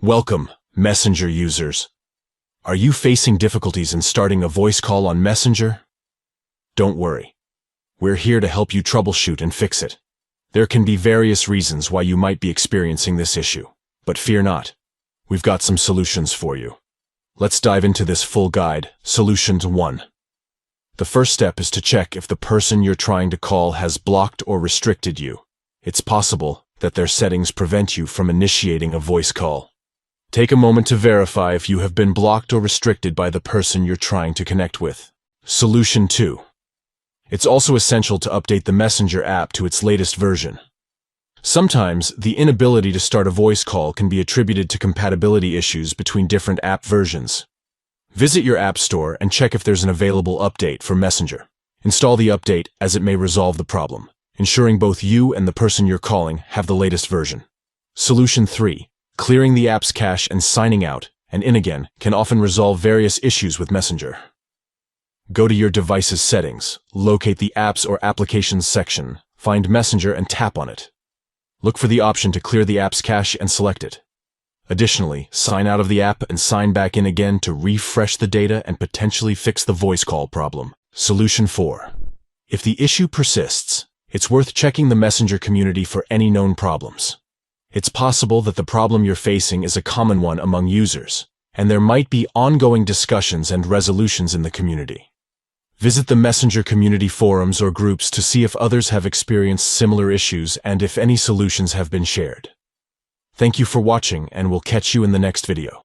Welcome, Messenger users. Are you facing difficulties in starting a voice call on Messenger? Don't worry. We're here to help you troubleshoot and fix it. There can be various reasons why you might be experiencing this issue, but fear not. We've got some solutions for you. Let's dive into this full guide. Solution 1. The first step is to check if the person you're trying to call has blocked or restricted you. It's possible that their settings prevent you from initiating a voice call. Take a moment to verify if you have been blocked or restricted by the person you're trying to connect with. Solution 2. It's also essential to update the Messenger app to its latest version. Sometimes, the inability to start a voice call can be attributed to compatibility issues between different app versions. Visit your app store and check if there's an available update for Messenger. Install the update as it may resolve the problem, ensuring both you and the person you're calling have the latest version. Solution 3. Clearing the app's cache and signing out and in again can often resolve various issues with Messenger. Go to your device's settings, locate the Apps or Applications section, find Messenger and tap on it. Look for the option to clear the app's cache and select it. Additionally, sign out of the app and sign back in again to refresh the data and potentially fix the voice call problem. Solution 4. If the issue persists, it's worth checking the Messenger community for any known problems. It's possible that the problem you're facing is a common one among users, and there might be ongoing discussions and resolutions in the community. Visit the Messenger community forums or groups to see if others have experienced similar issues and if any solutions have been shared. Thank you for watching, and we'll catch you in the next video.